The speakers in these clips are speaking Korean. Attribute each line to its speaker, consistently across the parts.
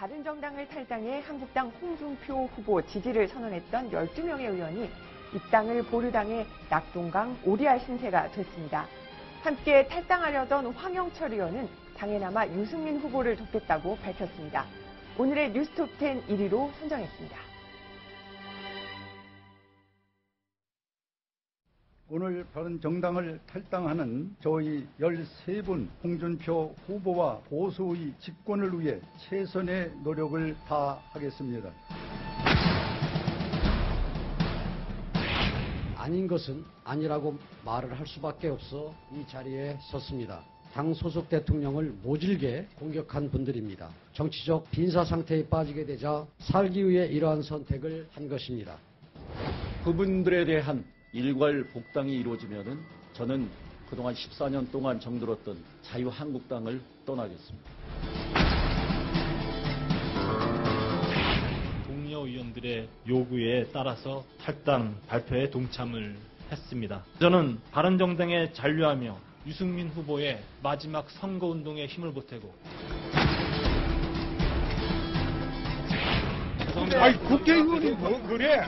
Speaker 1: 바른정당을 탈당해 한국당 홍준표 후보 지지를 선언했던 12명의 의원이 입당을 보류당해 낙동강 오리알 신세가 됐습니다. 함께 탈당하려던 황영철 의원은 당에 남아 유승민 후보를 돕겠다고 밝혔습니다. 오늘의 뉴스톱10 1위로 선정했습니다.
Speaker 2: 오늘 바른정당을 탈당하는 저희 13분 홍준표 후보와 보수의 집권을 위해 최선의 노력을 다하겠습니다.
Speaker 3: 아닌 것은 아니라고 말을 할 수밖에 없어 이 자리에 섰습니다. 당 소속 대통령을 모질게 공격한 분들입니다. 정치적 빈사 상태에 빠지게 되자 살기 위해 이러한 선택을 한 것입니다.
Speaker 4: 그분들에 대한 일괄 복당이 이루어지면은 저는 그동안 14년 동안 정들었던 자유한국당을 떠나겠습니다.
Speaker 5: 동료 의원들의 요구에 따라서 탈당 발표에 동참을 했습니다. 저는 바른정당에 잔류하며 유승민 후보의 마지막 선거운동에 힘을 보태고
Speaker 6: 아니 국회의원이 뭐 그래?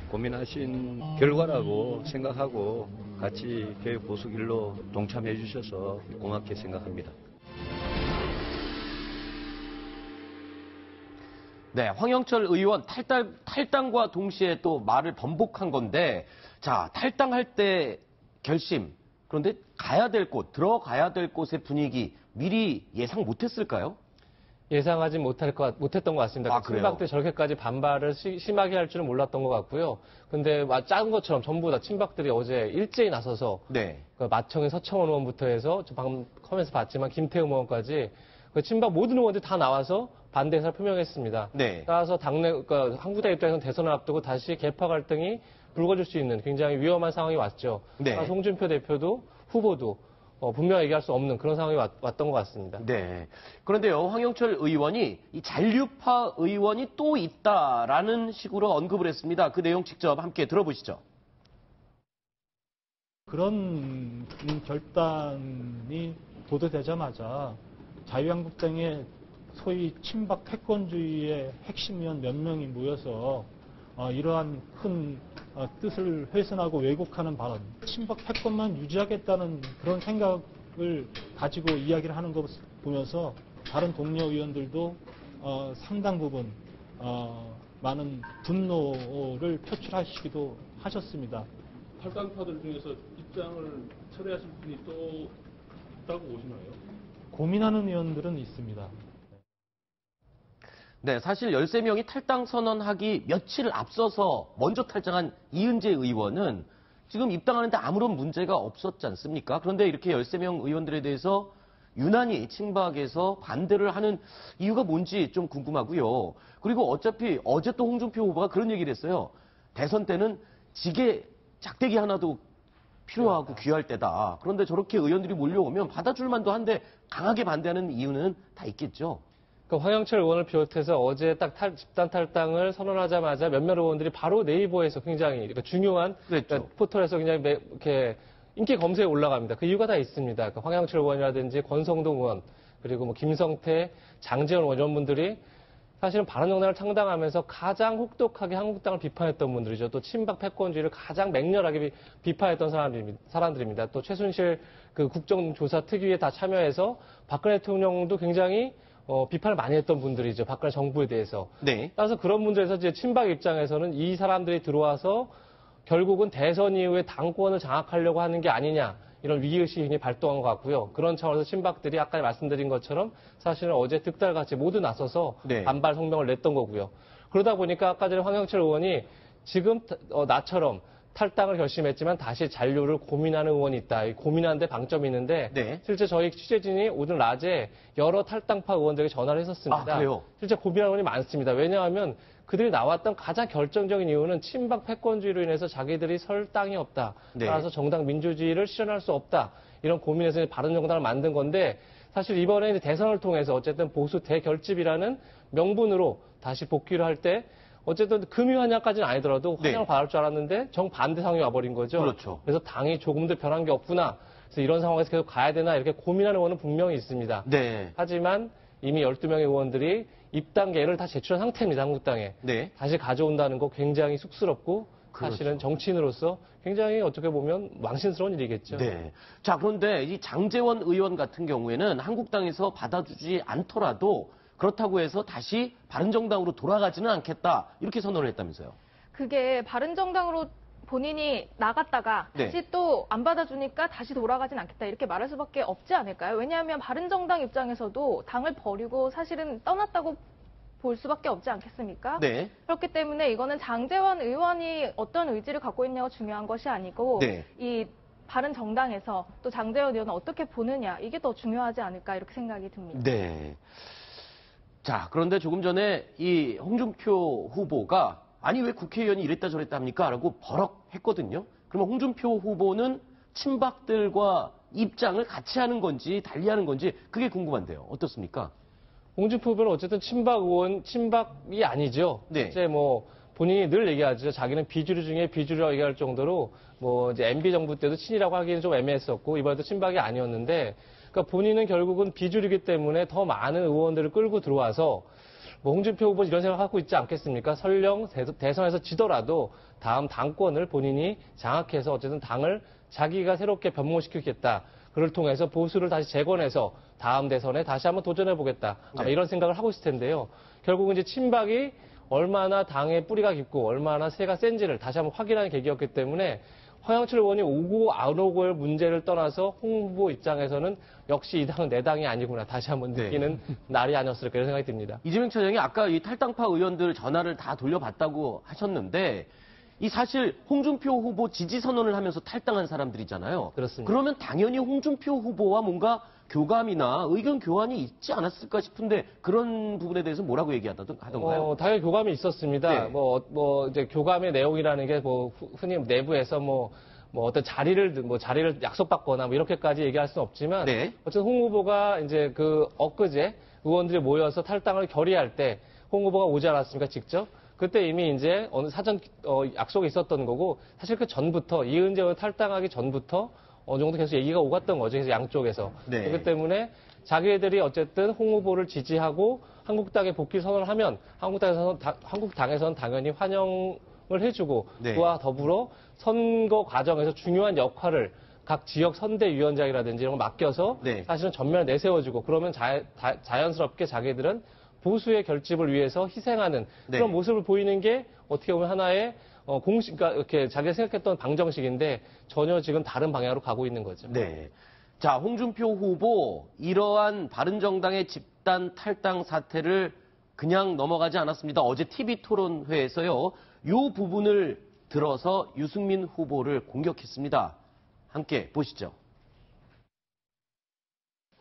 Speaker 7: 고민하신 결과라고 생각하고 같이 교육 보수 길로 동참해 주셔서 고맙게 생각합니다.
Speaker 8: 네, 황영철 의원 탈당과 동시에 또 말을 번복한 건데, 자, 탈당할 때 결심, 그런데 가야 될 곳, 들어가야 될 곳의 분위기 미리 예상 못했을까요?
Speaker 9: 예상하지 못했던 것 같습니다. 친박 때 저렇게까지 반발을 심하게 할 줄은 몰랐던 것 같고요. 근데 작은 것처럼 전부 다 친박들이 어제 일제히 나서서
Speaker 8: 네.
Speaker 9: 마청의 서청원 의원부터 해서 저 방금 커뮤니에서 봤지만 김태우 의원까지 친박 모든 의원들이 다 나와서 반대 의사를 표명했습니다.
Speaker 8: 네.
Speaker 9: 따라서 당내 한국당 입장에서는 대선을 앞두고 다시 개파 갈등이 불거질 수 있는 굉장히 위험한 상황이 왔죠.
Speaker 8: 네.
Speaker 9: 홍준표 대표도 후보도 분명히 얘기할 수 없는 그런 상황이 왔던 것 같습니다.
Speaker 8: 네. 그런데요, 황영철 의원이 이 잔류파 의원이 또 있다라는 식으로 언급을 했습니다. 그 내용 직접 함께 들어보시죠.
Speaker 5: 그런 결단이 보도되자마자 자유한국당의 소위 친박 패권주의의 핵심위원 몇 명이 모여서 이러한 큰 뜻을 훼손하고 왜곡하는 발언, 친박 패권만 유지하겠다는 그런 생각을 가지고 이야기를 하는 것을 보면서 다른 동료 의원들도 상당 부분 많은 분노를 표출하시기도 하셨습니다.
Speaker 10: 탈당파들 중에서 입장을 철회하실 분이 또 있다고 보시나요?
Speaker 5: 고민하는 의원들은 있습니다.
Speaker 8: 네, 사실 13명이 탈당 선언하기 며칠 앞서서 먼저 탈당한 이은재 의원은 지금 입당하는데 아무런 문제가 없었지 않습니까? 그런데 이렇게 13명 의원들에 대해서 유난히 친박에서 반대를 하는 이유가 뭔지 좀 궁금하고요. 그리고 어차피 어제 또 홍준표 후보가 그런 얘기를 했어요. 대선 때는 짝대기 하나도 필요하고 귀할 때다. 그런데 저렇게 의원들이 몰려오면 받아줄 만도 한데 강하게 반대하는 이유는 다 있겠죠.
Speaker 9: 황영철 의원을 비롯해서 어제 딱 집단 탈당을 선언하자마자 몇몇 의원들이 바로 네이버에서 굉장히 중요한 포털에서 굉장히 이렇게 인기 검색에 올라갑니다. 그 이유가 다 있습니다. 황영철 의원이라든지 권성동 의원 그리고 김성태, 장재원 의원 이런 분들이 사실은 바른정당을 창당하면서 가장 혹독하게 한국당을 비판했던 분들이죠. 또 친박 패권주의를 가장 맹렬하게 비판했던 사람들입니다. 또 최순실 국정조사 특위에 다 참여해서 박근혜 대통령도 굉장히 비판을 많이 했던 분들이죠. 박근혜 정부에 대해서.
Speaker 8: 네.
Speaker 9: 따라서 그런 분들에서 이제 친박 입장에서는 이 사람들이 들어와서 결국은 대선 이후에 당권을 장악하려고 하는 게 아니냐. 이런 위기의식이 발동한 것 같고요. 그런 차원에서 친박들이 아까 말씀드린 것처럼 사실은 어제 득달같이 모두 나서서 반발 성명을 냈던 거고요. 그러다 보니까 아까 전에 황영철 의원이 지금 나처럼 탈당을 결심했지만 다시 잔류를 고민하는 의원이 있다. 고민하는 데 방점이 있는데 실제 저희 취재진이 오늘 낮에 여러 탈당파 의원들에게 전화를 했었습니다.
Speaker 8: 그래요?
Speaker 9: 실제 고민하는 의원이 많습니다. 왜냐하면 그들이 나왔던 가장 결정적인 이유는 친박 패권주의로 인해서 자기들이 설 땅이 없다. 따라서 정당 민주주의를 실현할 수 없다. 이런 고민에서 바른정당을 만든 건데 사실 이번에 이제 대선을 통해서 어쨌든 보수 대결집이라는 명분으로 다시 복귀를 할 때 어쨌든 금이 환영까지는 아니더라도 환영을 받을 줄 알았는데 정반대 상황이 와버린 거죠.
Speaker 8: 그렇죠.
Speaker 9: 그래서 당이 조금도 변한 게 없구나 그래서 이런 상황에서 계속 가야 되나 이렇게 고민하는 의원은 분명히 있습니다.
Speaker 8: 네.
Speaker 9: 하지만 이미 12명의 의원들이 입당계를 다 제출한 상태입니다. 한국당에.
Speaker 8: 네.
Speaker 9: 다시 가져온다는 거 굉장히 쑥스럽고 사실은
Speaker 8: 그렇죠.
Speaker 9: 정치인으로서 굉장히 어떻게 보면 망신스러운 일이겠죠.
Speaker 8: 네. 자, 그런데 이 장제원 의원 같은 경우에는 한국당에서 받아주지 않더라도 그렇다고 해서 다시 바른정당으로 돌아가지는 않겠다. 이렇게 선언을 했다면서요.
Speaker 11: 그게 바른정당으로 본인이 나갔다가
Speaker 8: 네.
Speaker 11: 다시 또 안 받아주니까 다시 돌아가진 않겠다 이렇게 말할 수밖에 없지 않을까요? 왜냐하면 바른정당 입장에서도 당을 버리고 사실은 떠났다고 볼 수밖에 없지 않겠습니까?
Speaker 8: 네.
Speaker 11: 그렇기 때문에 이거는 장제원 의원이 어떤 의지를 갖고 있냐가 중요한 것이 아니고
Speaker 8: 네.
Speaker 11: 이 바른정당에서 또 장제원 의원을 어떻게 보느냐 이게 더 중요하지 않을까 이렇게 생각이 듭니다.
Speaker 8: 네. 자, 그런데 조금 전에 이 홍준표 후보가 아니 왜 국회의원이 이랬다 저랬다 합니까? 라고 버럭했거든요. 그러면 홍준표 후보는 친박들과 입장을 같이 하는 건지 달리하는 건지 그게 궁금한데요. 어떻습니까?
Speaker 9: 홍준표 후보는 어쨌든 친박 의원, 친박이 아니죠.
Speaker 8: 네.
Speaker 9: 이제 뭐 본인이 늘 얘기하죠. 자기는 비주류 중에 비주류라고 얘기할 정도로 뭐 이제 MB 정부 때도 친이라고 하기는 좀 애매했었고 이번에도 친박이 아니었는데 그러니까 본인은 결국은 비주류이기 때문에 더 많은 의원들을 끌고 들어와서 뭐 홍준표 후보 이런 생각하고 있지 않겠습니까? 설령 대선에서 지더라도 다음 당권을 본인이 장악해서 어쨌든 당을 자기가 새롭게 변모시키겠다. 그를 통해서 보수를 다시 재건해서 다음 대선에 다시 한번 도전해보겠다. 아마 이런 생각을 하고 있을 텐데요. 결국은 이제 친박이 얼마나 당의 뿌리가 깊고 얼마나 세가 센지를 다시 한번 확인하는 계기였기 때문에 황영철 의원이 오고 안 오고의 문제를 떠나서 홍 후보 입장에서는 역시 이 당은 내 당이 아니구나 다시 한번 느끼는 날이 아니었을까 이런 생각이 듭니다.
Speaker 8: 이재명 차장이 아까 이 탈당파 의원들 전화를 다 돌려봤다고 하셨는데 이 사실 홍준표 후보 지지 선언을 하면서 탈당한 사람들이잖아요.
Speaker 9: 그렇습니다.
Speaker 8: 그러면 당연히 홍준표 후보와 뭔가 교감이나 의견 교환이 있지 않았을까 싶은데 그런 부분에 대해서 뭐라고 얘기하던가요?
Speaker 9: 당연히 교감이 있었습니다.
Speaker 8: 네.
Speaker 9: 이제 교감의 내용이라는 게 흔히 내부에서 어떤 자리를 약속받거나 이렇게까지 얘기할 수는 없지만
Speaker 8: 네.
Speaker 9: 어쨌든 홍 후보가 이제 엊그제 의원들이 모여서 탈당을 결의할 때 홍 후보가 오지 않았습니까? 직접? 그때 이미 이제 어느 사전 약속이 있었던 거고 사실 그 전부터 이은재 의원 탈당하기 전부터 어느 정도 계속 얘기가 오갔던 거죠. 그래서 양쪽에서.
Speaker 8: 네.
Speaker 9: 그렇기 때문에 자기들이 어쨌든 홍 후보를 지지하고 한국당에 복귀 선언을 하면 한국당에서는 당연히 환영을 해주고
Speaker 8: 네.
Speaker 9: 그와 더불어 선거 과정에서 중요한 역할을 각 지역 선대위원장이라든지 이런 걸 맡겨서
Speaker 8: 네.
Speaker 9: 사실은 전면에 내세워주고 그러면 자연스럽게 자기들은 보수의 결집을 위해서 희생하는
Speaker 8: 네.
Speaker 9: 그런 모습을 보이는 게 어떻게 보면 하나의 그러니까 이렇게 자기가 생각했던 방정식인데 전혀 지금 다른 방향으로 가고 있는 거죠.
Speaker 8: 네. 자, 홍준표 후보 이러한 바른정당의 집단 탈당 사태를 그냥 넘어가지 않았습니다. 어제 TV 토론회에서요. 이 부분을 들어서 유승민 후보를 공격했습니다. 함께 보시죠.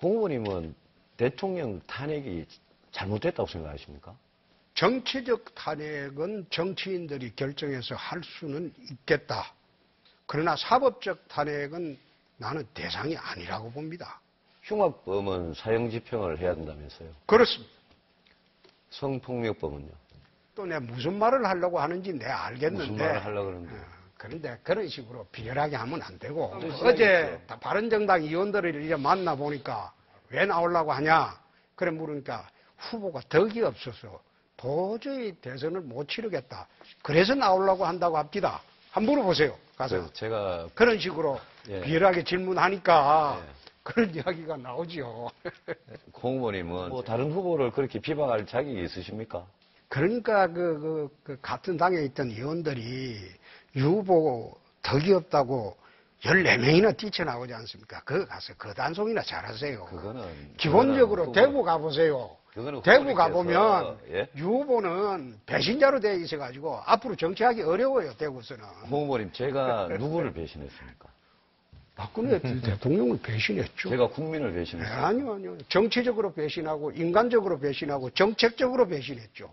Speaker 7: 홍 후보님은 대통령 탄핵이 잘못됐다고 생각하십니까?
Speaker 6: 정치적 탄핵은 정치인들이 결정해서 할 수는 있겠다. 그러나 사법적 탄핵은 나는 대상이 아니라고 봅니다.
Speaker 7: 흉악범은 사형집행을 해야 된다면서요?
Speaker 6: 그렇습니다.
Speaker 7: 성폭력범은요?
Speaker 6: 또 내가 무슨 말을 하려고 하는지 내가 알겠는데.
Speaker 7: 무슨 말을 하려고 그러는데?
Speaker 6: 그런데 그런 식으로 비열하게 하면 안 되고. 어제 바른정당 의원들을 이제 만나보니까 왜 나오려고 하냐? 그래 물으니까 후보가 덕이 없어서 도저히 대선을 못 치르겠다. 그래서 나오려고 한다고 합니다. 한번 물어보세요. 가서.
Speaker 7: 제가
Speaker 6: 그런 식으로
Speaker 7: 예.
Speaker 6: 비열하게 질문하니까
Speaker 7: 예.
Speaker 6: 그런 이야기가 나오죠.
Speaker 7: 홍 후보님은 뭐 다른 후보를 그렇게 비방할 자격이 있으십니까?
Speaker 6: 그러니까 그 같은 당에 있던 의원들이 유 후보 덕이 없다고 14명이나 뛰쳐나오지 않습니까? 그거 가서 거단속이나 잘하세요. 기본적으로 대구 가보세요. 대구 가보면
Speaker 7: 예?
Speaker 6: 유 후보는 배신자로 되어 있어가지고 앞으로 정치하기 어려워요. 대구에서는.
Speaker 7: 홍 후보님 제가 누구를 배신했습니까?
Speaker 6: 박근혜 대통령을 배신했죠.
Speaker 7: 제가 국민을 배신했어요.
Speaker 6: 아니요. 정치적으로 배신하고 인간적으로 배신하고 정책적으로 배신했죠.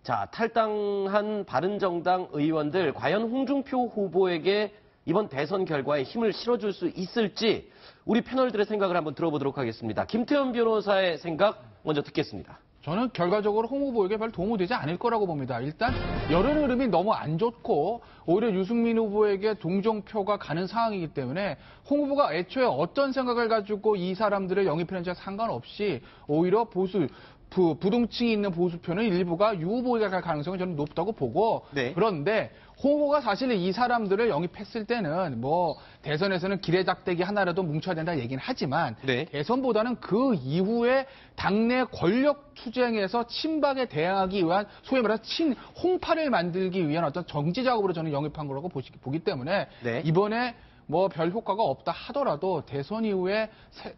Speaker 8: 자, 탈당한 바른정당 의원들 과연 홍준표 후보에게 이번 대선 결과에 힘을 실어줄 수 있을지 우리 패널들의 생각을 한번 들어보도록 하겠습니다. 김태현 변호사의 생각 먼저 듣겠습니다.
Speaker 12: 저는 결과적으로 홍 후보에게 별 도움이 되지 않을 거라고 봅니다. 일단 여론 흐름이 너무 안 좋고 오히려 유승민 후보에게 동정표가 가는 상황이기 때문에 홍 후보가 애초에 어떤 생각을 가지고 이 사람들을 영입했는지와 상관없이 오히려 부동층이 있는 보수표는 일부가 유 후보에게 갈 가능성이 저는 높다고 보고
Speaker 8: 네.
Speaker 12: 그런데 홍 후보가 사실 이 사람들을 영입했을 때는 뭐 대선에서는 기레작대기 하나라도 뭉쳐야 된다 얘기는 하지만
Speaker 8: 네.
Speaker 12: 대선보다는 그 이후에 당내 권력 투쟁에서 친박에 대항하기 위한 소위 말해서 홍파를 만들기 위한 어떤 정치 작업으로 저는 영입한 거라고 보기 때문에
Speaker 8: 네.
Speaker 12: 이번에 뭐 별 효과가 없다 하더라도 대선 이후에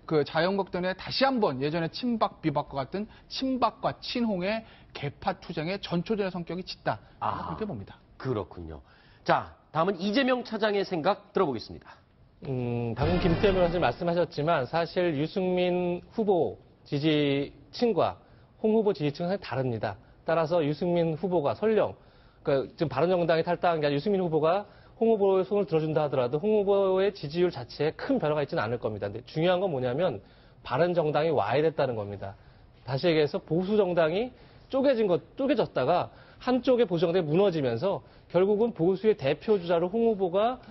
Speaker 12: 그 자유한국당에 다시 한번 예전에 친박 비박과 같은 친박과 친홍의 개파 투쟁의 전초전의 성격이 짙다. 그렇게 봅니다.
Speaker 8: 그렇군요. 자, 다음은 이재명 차장의 생각 들어보겠습니다.
Speaker 9: 방금 김태현 변호사님 말씀하셨지만 사실 유승민 후보 지지층과 홍 후보 지지층은 다릅니다. 따라서 유승민 후보가 설령 그러니까 지금 바른정당이 탈당한 게 아니라 유승민 후보가 홍 후보의 손을 들어준다 하더라도 홍 후보의 지지율 자체에 큰 변화가 있지는 않을 겁니다. 근데 중요한 건 뭐냐면 바른정당이 와해됐다는 겁니다. 다시 얘기해서 보수정당이 쪼개졌다가 한쪽의 보수정당이 무너지면서 결국은 보수의 대표주자로 홍 후보가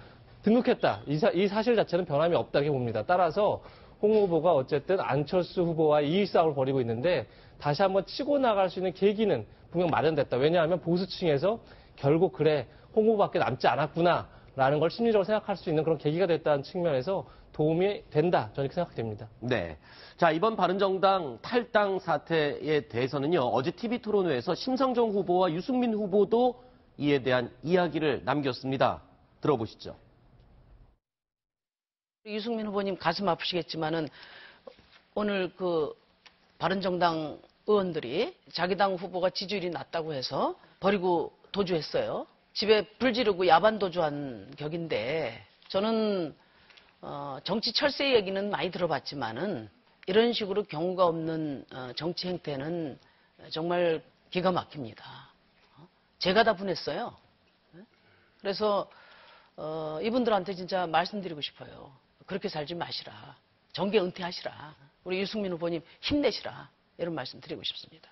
Speaker 9: 등극했다. 이 사실 자체는 변함이 없다고 봅니다. 따라서 홍 후보가 어쨌든 안철수 후보와 이익 싸움을 벌이고 있는데 다시 한번 치고 나갈 수 있는 계기는 분명 마련됐다. 왜냐하면 보수층에서 결국 그래 홍 후보밖에 남지 않았구나라는 걸 심리적으로 생각할 수 있는 그런 계기가 됐다는 측면에서 도움이 된다. 저는 이렇게 생각됩니다.
Speaker 8: 네. 자, 이번 바른정당 탈당 사태에 대해서는요. 어제 TV토론회에서 심상정 후보와 유승민 후보도 이에 대한 이야기를 남겼습니다. 들어보시죠.
Speaker 13: 유승민 후보님 가슴 아프시겠지만은 오늘 그 바른정당 의원들이 자기 당 후보가 지지율이 낮다고 해서 버리고 도주했어요. 집에 불 지르고 야반 도주한 격인데 저는 정치 철새 얘기는 많이 들어봤지만은 이런 식으로 경우가 없는 정치 행태는 정말 기가 막힙니다. 제가 다 분했어요. 그래서 이분들한테 진짜 말씀드리고 싶어요. 그렇게 살지 마시라. 정계 은퇴하시라. 우리 유승민 후보님 힘내시라. 이런 말씀 드리고 싶습니다.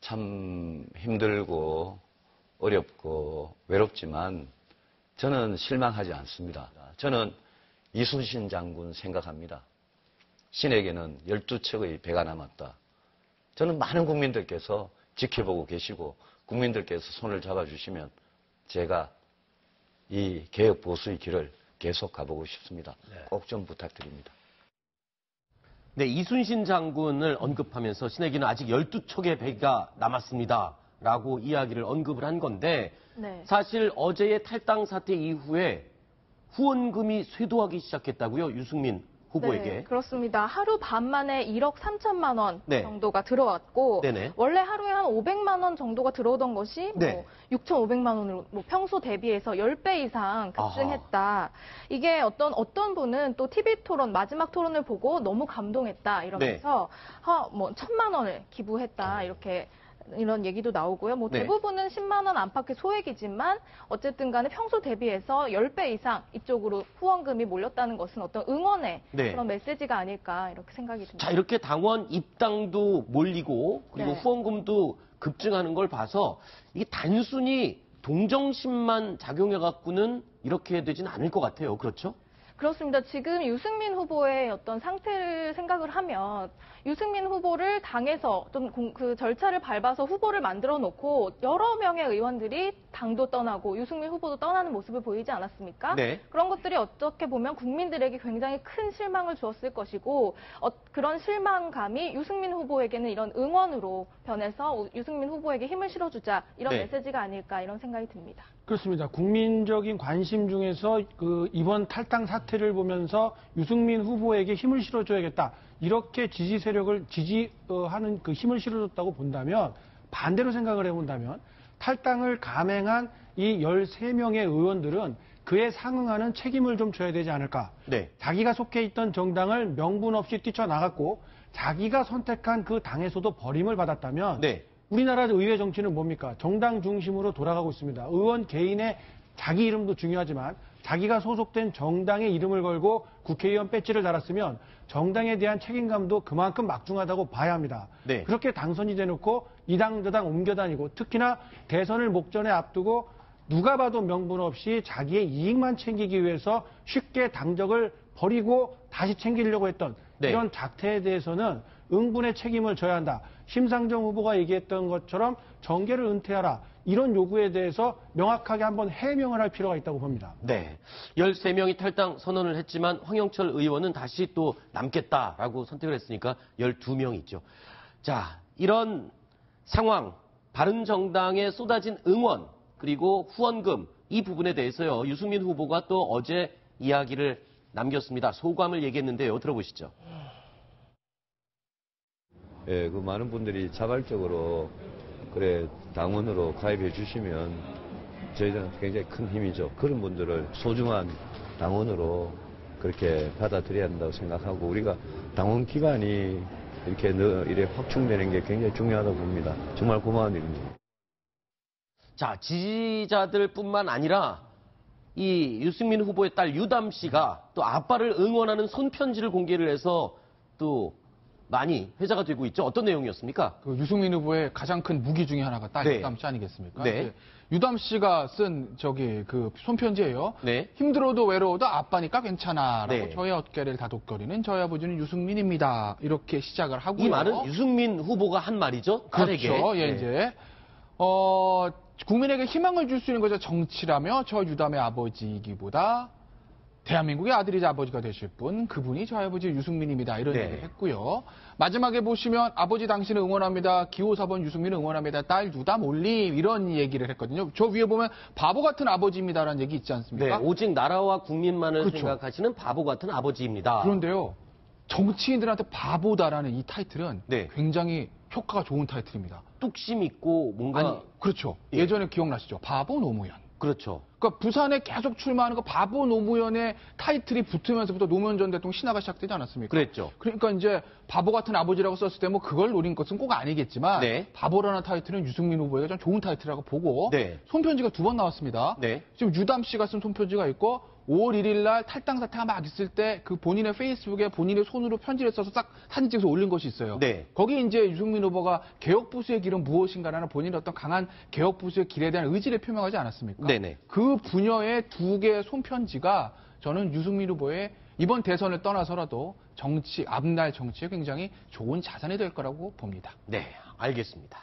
Speaker 7: 참 힘들고 어렵고 외롭지만 저는 실망하지 않습니다. 저는 이순신 장군 생각합니다. 신에게는 12척의 배가 남았다. 저는 많은 국민들께서 지켜보고 계시고 국민들께서 손을 잡아주시면 제가 이 개혁 보수의 길을 계속 가보고 싶습니다. 꼭 좀 부탁드립니다.
Speaker 8: 네, 이순신 장군을 언급하면서 신에게는 아직 12척의 배가 남았습니다. 라고 이야기를 언급을 한 건데
Speaker 11: 네.
Speaker 8: 사실 어제의 탈당 사태 이후에 후원금이 쇄도하기 시작했다고요, 유승민 후보에게.
Speaker 11: 네, 그렇습니다. 하루 반 만에 1억 3천만 원
Speaker 8: 네.
Speaker 11: 정도가 들어왔고
Speaker 8: 네네.
Speaker 11: 원래 하루에 한 500만 원 정도가 들어오던 것이
Speaker 8: 네.
Speaker 11: 6,500만 원으로 평소 대비해서 10배 이상 급증했다. 이게 어떤 분은 또 TV 토론 마지막 토론을 보고 너무 감동했다 이러면서 1,000만 원을 기부했다 이런 얘기도 나오고요.
Speaker 8: 네.
Speaker 11: 대부분은 10만 원 안팎의 소액이지만 어쨌든 간에 평소 대비해서 10배 이상 이쪽으로 후원금이 몰렸다는 것은 어떤 응원의
Speaker 8: 네.
Speaker 11: 그런 메시지가 아닐까 이렇게 생각이 듭니다.
Speaker 8: 자, 이렇게 당원 입당도 몰리고 그리고
Speaker 11: 네.
Speaker 8: 후원금도 급증하는 걸 봐서 이게 단순히 동정심만 작용해갖고는 이렇게 되지는 않을 것 같아요. 그렇죠?
Speaker 11: 그렇습니다. 지금 유승민 후보의 어떤 상태를 생각을 하면 유승민 후보를 당에서 좀 그 절차를 밟아서 후보를 만들어 놓고 여러 명의 의원들이 당도 떠나고 유승민 후보도 떠나는 모습을 보이지 않았습니까?
Speaker 8: 네.
Speaker 11: 그런 것들이 어떻게 보면 국민들에게 굉장히 큰 실망을 주었을 것이고 그런 실망감이 유승민 후보에게는 이런 응원으로 변해서 유승민 후보에게 힘을 실어주자 이런
Speaker 8: 네.
Speaker 11: 메시지가 아닐까 이런 생각이 듭니다.
Speaker 14: 그렇습니다. 국민적인 관심 중에서 이번 탈당 사태를 보면서 유승민 후보에게 힘을 실어줘야겠다. 이렇게 지지 세력을 지지하는 그 힘을 실어줬다고 본다면 반대로 생각을 해본다면 탈당을 감행한 이 13명의 의원들은 그에 상응하는 책임을 좀 져야 되지 않을까.
Speaker 8: 네.
Speaker 14: 자기가 속해 있던 정당을 명분 없이 뛰쳐나갔고 자기가 선택한 그 당에서도 버림을 받았다면
Speaker 8: 네.
Speaker 14: 우리나라 의회 정치는 뭡니까? 정당 중심으로 돌아가고 있습니다. 의원 개인의 자기 이름도 중요하지만 자기가 소속된 정당의 이름을 걸고 국회의원 배지를 달았으면 정당에 대한 책임감도 그만큼 막중하다고 봐야 합니다.
Speaker 8: 네.
Speaker 14: 그렇게 당선이 돼놓고 이 당 저 당 옮겨다니고 특히나 대선을 목전에 앞두고 누가 봐도 명분 없이 자기의 이익만 챙기기 위해서 쉽게 당적을 버리고 다시 챙기려고 했던
Speaker 8: 네.
Speaker 14: 이런 작태에 대해서는 응분의 책임을 져야 한다. 심상정 후보가 얘기했던 것처럼 정계를 은퇴하라. 이런 요구에 대해서 명확하게 한번 해명을 할 필요가 있다고 봅니다.
Speaker 8: 네. 13명이 탈당 선언을 했지만 황영철 의원은 다시 또 남겠다라고 선택을 했으니까 12명 있죠. 자, 이런 상황, 바른정당에 쏟아진 응원, 그리고 후원금, 이 부분에 대해서요, 유승민 후보가 또 어제 이야기를 남겼습니다. 소감을 얘기했는데요. 들어보시죠.
Speaker 7: 예, 그 많은 분들이 자발적으로 그래 당원으로 가입해 주시면 저희들한테 굉장히 큰 힘이죠. 그런 분들을 소중한 당원으로 그렇게 받아들여야 한다고 생각하고 우리가 당원 기간이 이렇게 확충되는 게 굉장히 중요하다고 봅니다. 정말 고마운 일입니다.
Speaker 8: 자, 지지자들뿐만 아니라 이 유승민 후보의 딸 유담 씨가 또 아빠를 응원하는 손편지를 공개를 해서 또 많이 회자가 되고 있죠. 어떤 내용이었습니까?
Speaker 12: 그 유승민 후보의 가장 큰 무기 중에 하나가 딸
Speaker 8: 네.
Speaker 12: 유담 씨 아니겠습니까?
Speaker 8: 네.
Speaker 12: 유담 씨가 쓴 그 손편지예요.
Speaker 8: 네.
Speaker 12: 힘들어도 외로워도 아빠니까 괜찮아라고
Speaker 8: 네.
Speaker 12: 저의 어깨를 다독거리는 저희 아버지는 유승민입니다. 이렇게 시작을 하고요.
Speaker 8: 이 말은 유승민 후보가 한 말이죠. 딸에게.
Speaker 12: 그렇죠. 예,
Speaker 8: 네.
Speaker 12: 이제 국민에게 희망을 줄 수 있는 것이 정치라며 저 유담의 아버지이기보다 대한민국의 아들이자 아버지가 되실 분, 그분이 저희 아버지 유승민입니다. 이런
Speaker 8: 네.
Speaker 12: 얘기를 했고요. 마지막에 보시면 아버지 당신을 응원합니다. 기호 4번 유승민을 응원합니다. 딸 유담 올림 이런 얘기를 했거든요. 저 위에 보면 바보 같은 아버지입니다라는 얘기 있지 않습니까?
Speaker 8: 네, 오직 나라와 국민만을
Speaker 12: 그렇죠.
Speaker 8: 생각하시는 바보 같은 아버지입니다.
Speaker 12: 그런데요. 정치인들한테 바보다라는 이 타이틀은
Speaker 8: 네.
Speaker 12: 굉장히 효과가 좋은 타이틀입니다.
Speaker 8: 뚝심 있고 뭔가
Speaker 12: 아니, 그렇죠. 예전에 기억나시죠? 바보 노무현.
Speaker 8: 그렇죠.
Speaker 12: 그러니까 부산에 계속 출마하는 거 바보 노무현의 타이틀이 붙으면서부터 노무현 전 대통령 신화가 시작되지 않았습니까?
Speaker 8: 그랬죠.
Speaker 12: 그러니까 이제 바보 같은 아버지라고 썼을 때 뭐 그걸 노린 것은 꼭 아니겠지만
Speaker 8: 네.
Speaker 12: 바보라는 타이틀은 유승민 후보에게 좀 좋은 타이틀이라고 보고
Speaker 8: 네.
Speaker 12: 손편지가 2번 나왔습니다.
Speaker 8: 네.
Speaker 12: 지금 유담 씨가 쓴 손편지가 있고 5월 1일 날 탈당 사태가 막 있을 때 그 본인의 페이스북에 본인의 손으로 편지를 써서 싹 사진 찍어서 올린 것이 있어요.
Speaker 8: 네.
Speaker 12: 거기 이제 유승민 후보가 개혁 부수의 길은 무엇인가라는 본인의 어떤 강한 개혁 부수의 길에 대한 의지를 표명하지 않았습니까?
Speaker 8: 네네.
Speaker 12: 그 분야의 2개의 손편지가 저는 유승민 후보의 이번 대선을 떠나서라도 정치, 앞날 정치에 굉장히 좋은 자산이 될 거라고 봅니다.
Speaker 8: 네, 알겠습니다.